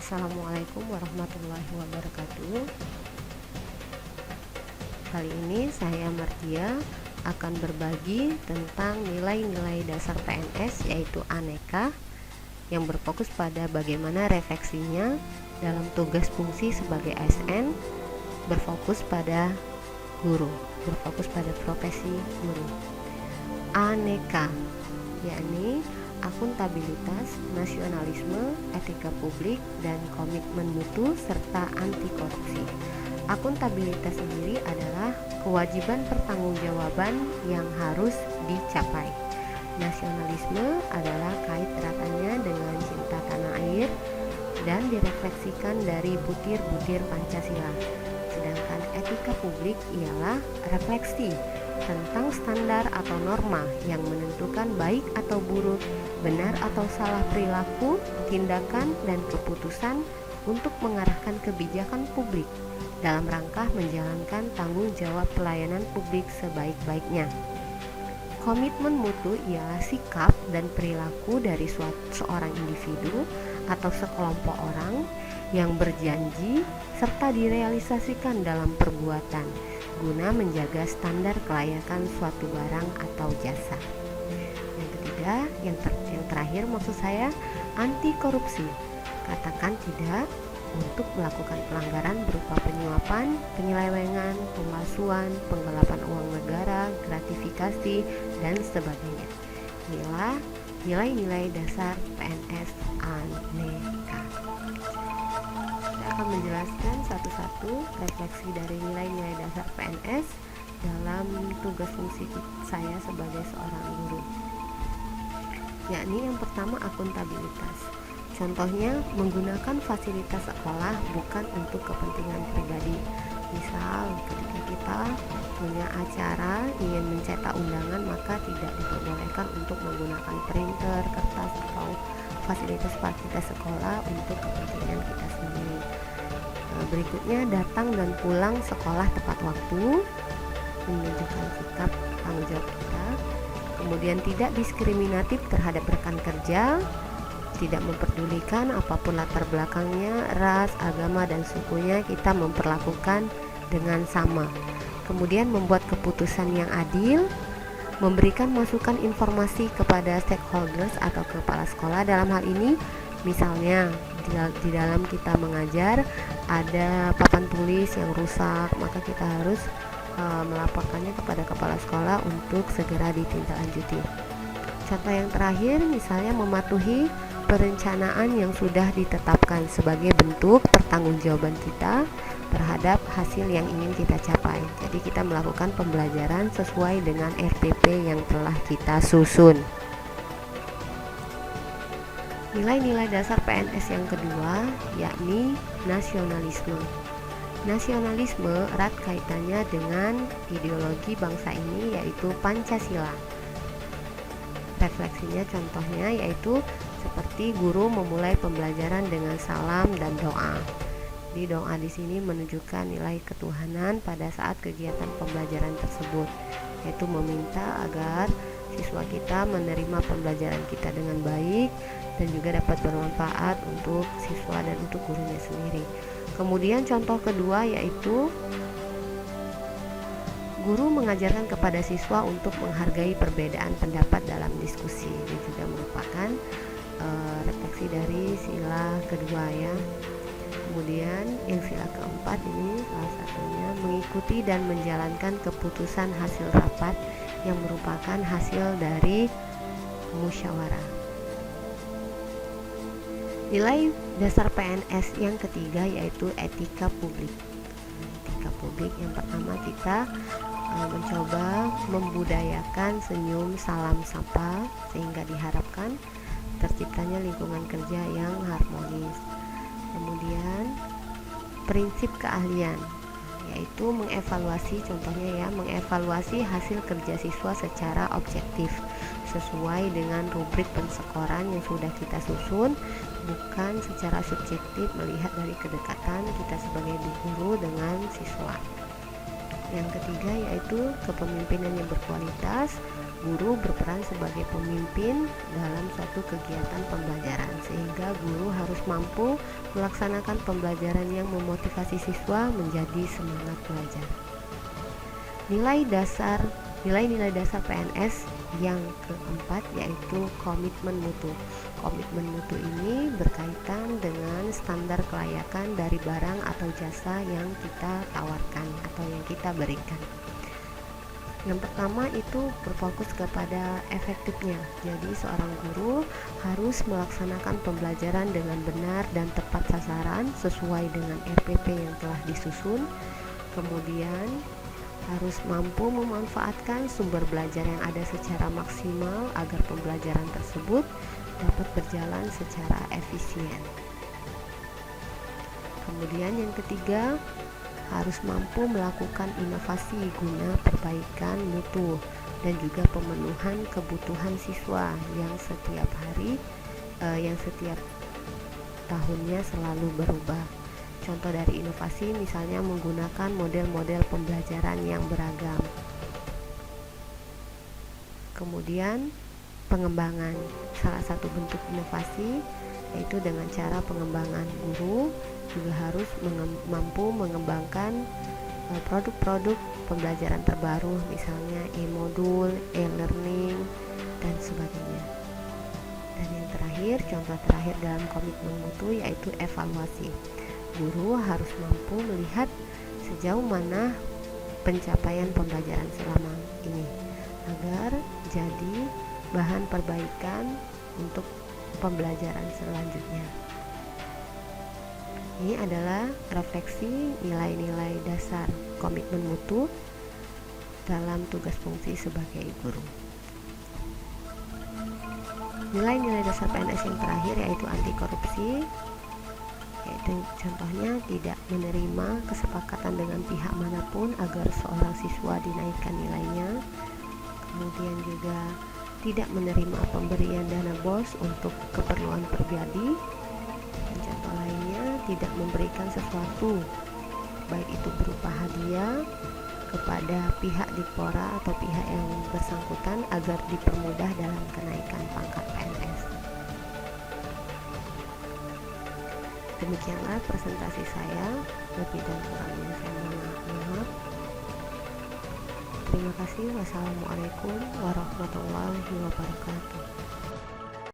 Assalamualaikum warahmatullahi wabarakatuh. Kali ini saya Martia akan berbagi tentang nilai-nilai dasar PNS, yaitu aneka, yang berfokus pada bagaimana refleksinya dalam tugas fungsi sebagai ASN, berfokus pada guru, berfokus pada profesi guru. Aneka, yakni akuntabilitas, nasionalisme, etika publik, dan komitmen mutu serta anti korupsi. Akuntabilitas sendiri adalah kewajiban pertanggungjawaban yang harus dicapai. Nasionalisme adalah kait eratnya dengan cinta tanah air dan direfleksikan dari butir-butir Pancasila. Sedangkan etika publik ialah refleksi tentang standar atau norma yang menentukan baik atau buruk, benar atau salah perilaku, tindakan, dan keputusan untuk mengarahkan kebijakan publik dalam rangka menjalankan tanggung jawab pelayanan publik sebaik-baiknya. Komitmen mutu ialah sikap dan perilaku dari seorang individu atau sekelompok orang yang berjanji serta direalisasikan dalam perbuatan guna menjaga standar kelayakan suatu barang atau jasa. Yang ketiga, yang terakhir maksud saya anti korupsi. Katakan tidak untuk melakukan pelanggaran berupa penyuapan, penyelewengan, pemalsuan, penggelapan uang negara, gratifikasi, dan sebagainya. Inilah nilai-nilai dasar PNS aneka. Saya akan menjelaskan satu-satu refleksi dari nilai-nilai dasar PNS dalam tugas fungsi saya sebagai seorang guru. Yakni yang pertama akuntabilitas. Contohnya menggunakan fasilitas sekolah bukan untuk kepentingan pribadi. Misal ketika kita punya acara ingin mencetak undangan, maka tidak diperbolehkan untuk menggunakan printer, kertas, atau fasilitas-fasilitas sekolah untuk kepentingan kita sendiri. Berikutnya datang dan pulang sekolah tepat waktu, menunjukkan sikap tanggung jawab kita. Kemudian tidak diskriminatif terhadap rekan kerja, tidak memperdulikan apapun latar belakangnya, ras, agama, dan sukunya, kita memperlakukan dengan sama. Kemudian membuat keputusan yang adil, memberikan masukan informasi kepada stakeholders atau kepala sekolah. Dalam hal ini misalnya di dalam kita mengajar ada papan tulis yang rusak, maka kita harus melaporkannya kepada kepala sekolah untuk segera ditindaklanjuti. Contoh yang terakhir misalnya mematuhi perencanaan yang sudah ditetapkan sebagai bentuk pertanggungjawaban kita terhadap hasil yang ingin kita capai. Jadi kita melakukan pembelajaran sesuai dengan RPP yang telah kita susun. Nilai-nilai dasar PNS yang kedua yakni nasionalisme. Nasionalisme erat kaitannya dengan ideologi bangsa ini, yaitu Pancasila. Refleksinya contohnya yaitu seperti guru memulai pembelajaran dengan salam dan doa. Di doa di sini menunjukkan nilai ketuhanan pada saat kegiatan pembelajaran tersebut, yaitu meminta agar siswa kita menerima pembelajaran kita dengan baik dan juga dapat bermanfaat untuk siswa dan untuk gurunya sendiri. Kemudian contoh kedua yaitu guru mengajarkan kepada siswa untuk menghargai perbedaan pendapat dalam diskusi. Ini juga merupakan refleksi dari sila kedua ya. Kemudian yang sila keempat ini salah satunya mengikuti dan menjalankan keputusan hasil rapat yang merupakan hasil dari musyawarah. Nilai dasar PNS yang ketiga yaitu etika publik. Etika publik yang pertama kita mencoba membudayakan senyum salam sapa sehingga diharapkan terciptanya lingkungan kerja yang harmonis. Kemudian prinsip keahlian yaitu mengevaluasi, contohnya ya, mengevaluasi hasil kerja siswa secara objektif sesuai dengan rubrik pensekoran yang sudah kita susun, bukan secara subjektif melihat dari kedekatan kita sebagai guru dengan siswa. Yang ketiga yaitu kepemimpinan yang berkualitas. Guru berperan sebagai pemimpin dalam suatu kegiatan pembelajaran, sehingga guru harus mampu melaksanakan pembelajaran yang memotivasi siswa menjadi semangat belajar. Nilai-nilai dasar PNS yang keempat yaitu komitmen mutu. Komitmen mutu ini berkaitan dengan standar kelayakan dari barang atau jasa yang kita tawarkan atau yang kita berikan. Yang pertama itu berfokus kepada efektifnya. Jadi seorang guru harus melaksanakan pembelajaran dengan benar dan tepat sasaran sesuai dengan RPP yang telah disusun. Kemudian harus mampu memanfaatkan sumber belajar yang ada secara maksimal agar pembelajaran tersebut dapat berjalan secara efisien. Kemudian yang ketiga, harus mampu melakukan inovasi guna perbaikan mutu dan juga pemenuhan kebutuhan siswa yang setiap tahunnya selalu berubah. Contoh dari inovasi misalnya menggunakan model-model pembelajaran yang beragam. Kemudian pengembangan, salah satu bentuk inovasi yaitu dengan cara pengembangan. Guru juga harus mampu mengembangkan produk-produk pembelajaran terbaru, misalnya e-modul, e-learning, dan sebagainya. Dan yang terakhir, contoh terakhir dalam komitmen mutu yaitu evaluasi. Guru harus mampu melihat sejauh mana pencapaian pembelajaran selama ini agar jadi bahan perbaikan untuk pembelajaran selanjutnya. Ini adalah refleksi nilai-nilai dasar komitmen mutu dalam tugas fungsi sebagai guru. Nilai-nilai dasar PNS yang terakhir yaitu anti korupsi, yaitu contohnya tidak menerima kesepakatan dengan pihak manapun agar seorang siswa dinaikkan nilainya. Kemudian juga tidak menerima pemberian dana BOS untuk keperluan pribadi. Dan contoh lainnya, tidak memberikan sesuatu baik itu berupa hadiah kepada pihak Dikpora atau pihak yang bersangkutan agar dipermudah dalam kenaikan pangkat PNS. Demikianlah presentasi saya, lebih dan kurangnya saya mohon maaf. Terima kasih. Wassalamualaikum warahmatullahi wabarakatuh.